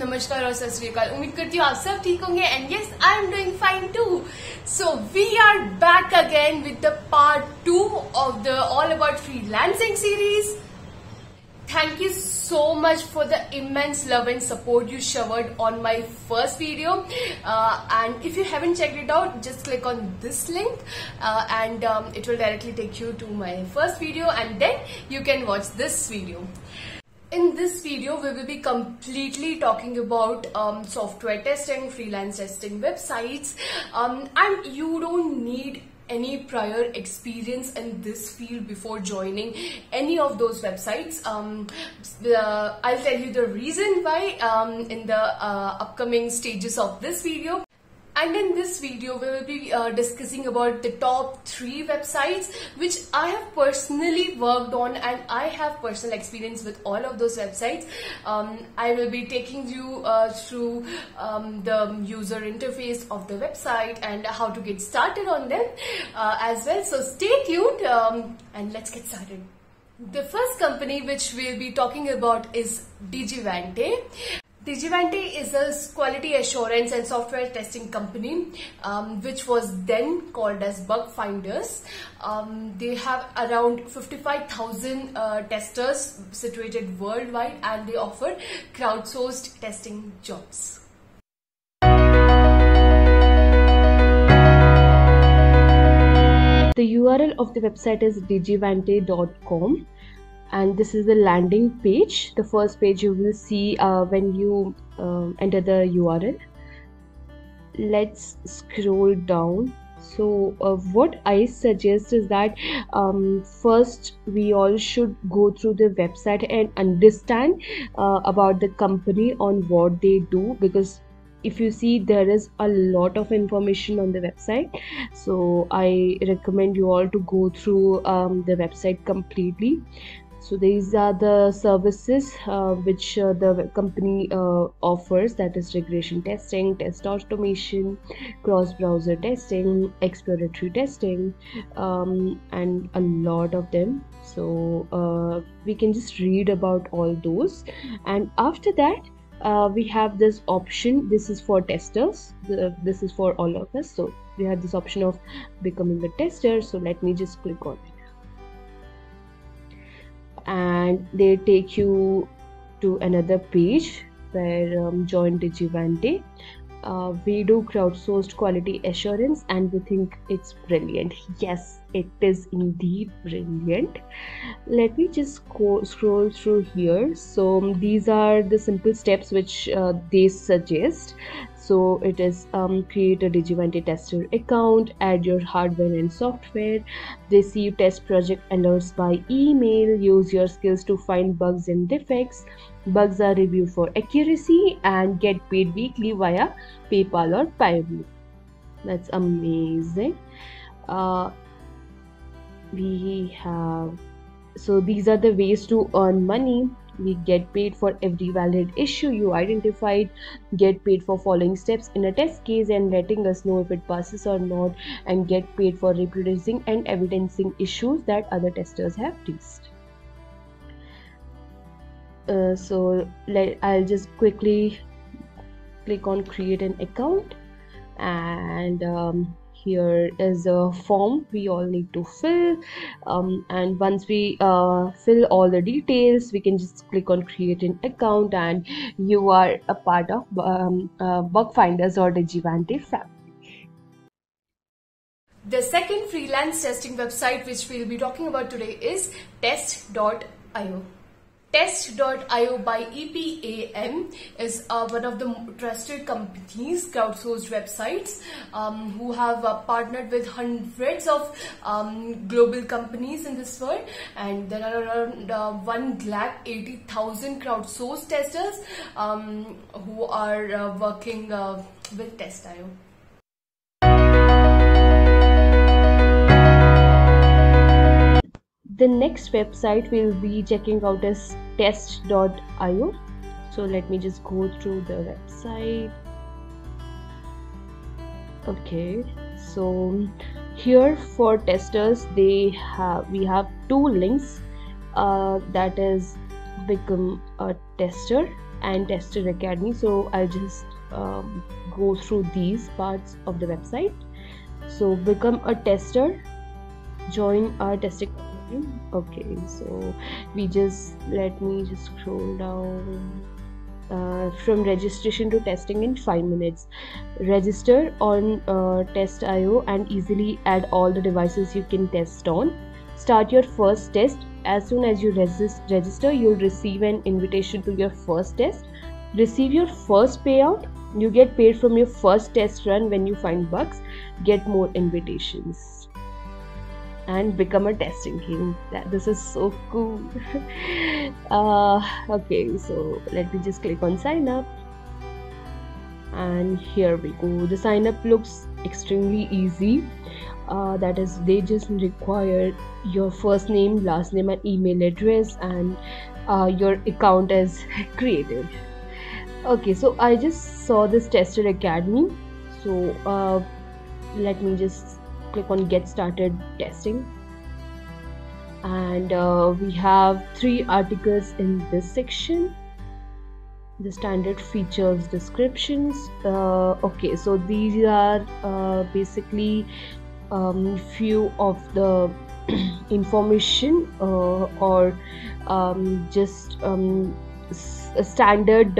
नमस्कार और सत श्री अकाल। उम्मीद करती हूँ आप सब ठीक होंगे and yes I am doing fine too. So we are back again with the part 2 of the All About Freelancing series. Thank you so much for the immense love and support you showered on my first video. And if you haven't checked it out, just click on this link and it will directly take you to my first video and then you can watch this video. In this video, we will be completely talking about software testing, freelance testing websites, and you don't need any prior experience in this field before joining any of those websites. I'll tell you the reason why in the upcoming stages of this video. And in this video, we will be discussing about the top 3 websites which I have personally worked on, and I have personal experience with all of those websites. I will be taking you through the user interface of the website and how to get started on them as well. So stay tuned and let's get started. The first company which we'll be talking about is Digivante. Digivante is a quality assurance and software testing company which was then called as Bug Finders. They have around 55,000 testers situated worldwide, and they offer crowdsourced testing jobs. The URL of the website is digivante.com. And this is the landing page, the first page you will see when you enter the URL. Let's scroll down. So what I suggest is that first we all should go through the website and understand about the company on what they do, because if you see, there is a lot of information on the website. So I recommend you all to go through the website completely. So these are the services which the company offers, that is regression testing, test automation, cross-browser testing, exploratory testing, and a lot of them. So we can just read about all those, and after that we have this option. This is for testers. This is for all of us. So we have this option of becoming a tester. So let me just click on it. And they take you to another page where join Digivante. We do crowdsourced quality assurance and we think it's brilliant. Yes, it is indeed brilliant. Let me just scroll through here. So these are the simple steps which they suggest. So it is create a Digivante tester account, add your hardware and software, receive test project alerts by email, use your skills to find bugs and defects. Bugs are reviewed for accuracy and get paid weekly via PayPal or Payoneer. That's amazing. We have, so these are the ways to earn money. We get paid for every valid issue you identified, get paid for following steps in a test case and letting us know if it passes or not, and get paid for reproducing and evidencing issues that other testers have raised. So I'll just quickly click on create an account, and here is a form we all need to fill, and once we fill all the details, we can just click on create an account and you are a part of Bug Finders or Digivante family. The second freelance testing website which we'll be talking about today is test.io. Test.io by EPAM is one of the trusted companies, crowdsourced websites, who have partnered with hundreds of global companies in this world, and there are around 180,000 crowdsourced testers who are working with Test.io. The next website we'll be checking out is test.io. So let me just go through the website. Okay, so here for testers we have 2 links, that is become a tester and Tester Academy. So I'll just go through these parts of the website. So become a tester, join our testing community. Okay, so let me just scroll down. From registration to testing in 5 minutes. Register on Test.io and easily add all the devices you can test on. Start your first test. As soon as you register, you'll receive an invitation to your first test. Receive your first payout. You get paid from your first test run. When you find bugs, get more invitations. And become a testing king. This is so cool. Okay, so let me just click on sign up, and here we go. The sign up looks extremely easy. That is, they just require your first name, last name, and email address, and your account is created. Okay, so I just saw this Tester Academy. So let me just click on get started testing, and we have 3 articles in this section. The standard features descriptions. Okay, so these are basically few of the information or just standard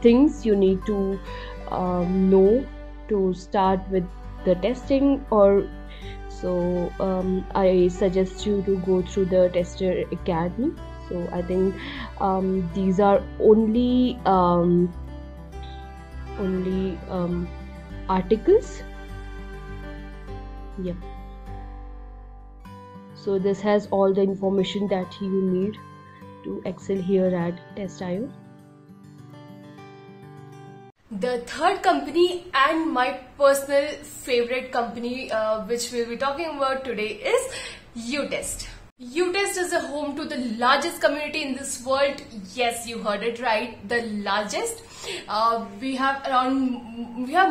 things you need to know to start with the testing. Or so I suggest you to go through the Tester Academy. So I think these are only articles. Yep. So this has all the information that you need to excel here at Test.io. The third company and my personal favorite company which we'll be talking about today is UTest. UTest is a home to the largest community in this world. Yes, you heard it right, the largest. We have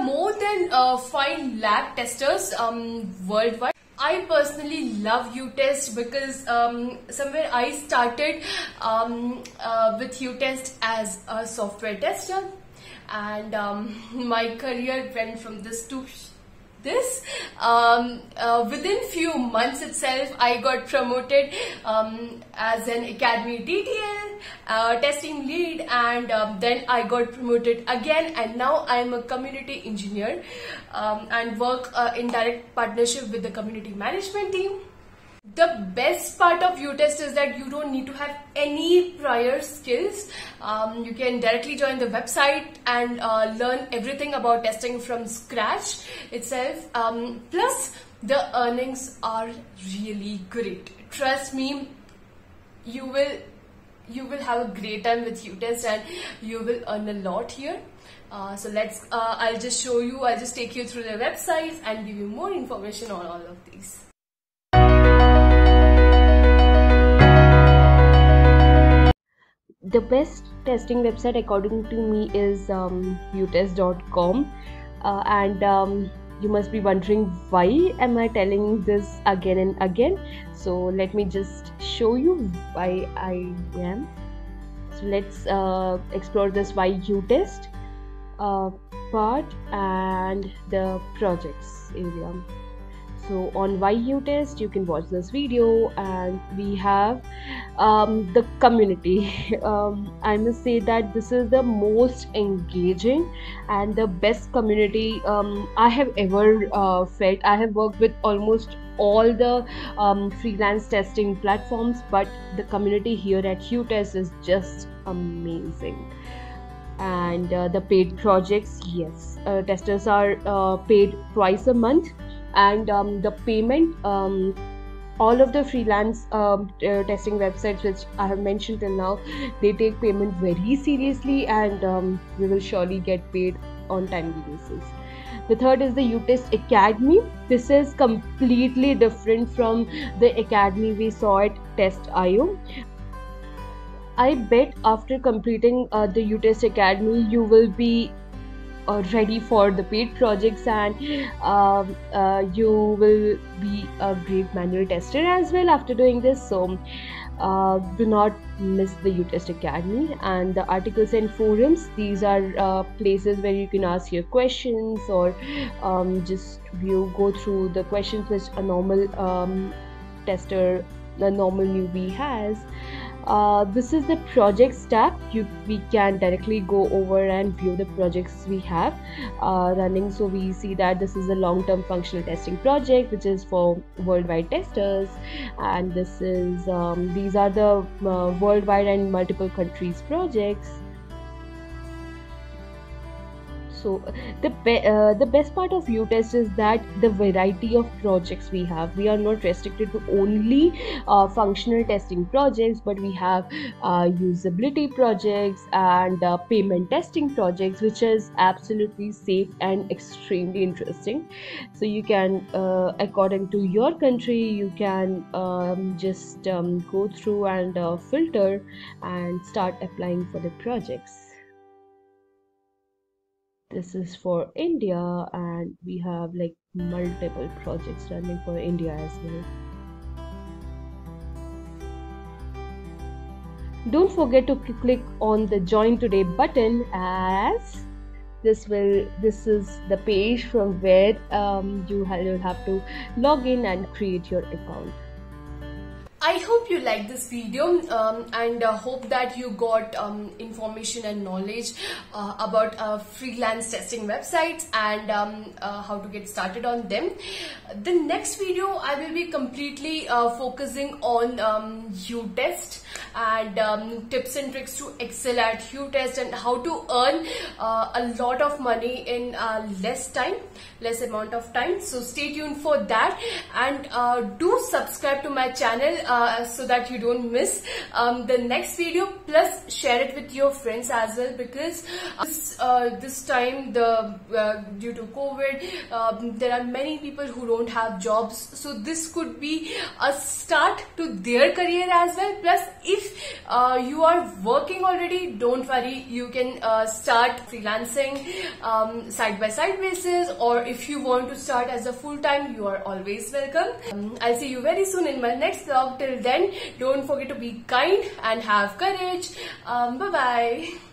more than 5 lakh testers worldwide. I personally love UTest because somewhere I started with UTest as a software tester, and my career went from this to this. Within few months itself, I got promoted as an Academy DTL, testing lead, and then I got promoted again, and now I am a community engineer and work in direct partnership with the community management team. The best part of UTest is that you don't need to have any prior skills. You can directly join the website and learn everything about testing from scratch itself. Plus, the earnings are really great. Trust me, you will have a great time with UTest and you will earn a lot here. So let's, I'll just take you through the websites and give you more information on all of these. The best testing website according to me is utest.com, and you must be wondering why am I telling this again and again. So let me just show you why I am. So let's explore this why UTest part and the projects area. So on why UTest, you can watch this video, and we have the community. I must say that this is the most engaging and the best community I have ever felt. I have worked with almost all the freelance testing platforms, but the community here at UTest is just amazing. And the paid projects, yes, testers are paid twice a month, and the payment, all of the freelance testing websites which I have mentioned till now, they take payment very seriously, and you will surely get paid on timely basis. The third is the UTest Academy. This is completely different from the academy we saw at Test.io. I bet after completing the UTest Academy, you will be ready for the paid projects, and you will be a great manual tester as well after doing this. So do not miss the UTest Academy and the articles and forums. These are places where you can ask your questions, or just go through the questions which a normal tester, a normal newbie has. This is the projects tab. We can directly go over and view the projects we have running. So we see that this is a long-term functional testing project which is for worldwide testers, and this is these are the worldwide and multiple countries projects. So the best part of UTest is that the variety of projects we have. We are not restricted to only functional testing projects, but we have usability projects and payment testing projects, which is absolutely safe and extremely interesting. So you can, according to your country, you can just go through and filter and start applying for the projects. This is for India, and we have like multiple projects running for India as well. Don't forget to click on the Join Today button, as this is the page from where you'll have to log in and create your account. I hope you liked this video and hope that you got information and knowledge about freelance testing websites and how to get started on them. The next video I will be completely focusing on UTest and tips and tricks to excel at UTest and how to earn a lot of money in less amount of time. So stay tuned for that, and do subscribe to my channel so that you don't miss the next video. Plus share it with your friends as well, because this time due to COVID there are many people who don't have jobs, so this could be a start to their career as well. Plus if you are working already, don't worry, you can start freelancing side by side basis, or if you want to start as a full-time, you are always welcome. I'll see you very soon in my next vlog. Till then, don't forget to be kind and have courage. Bye bye.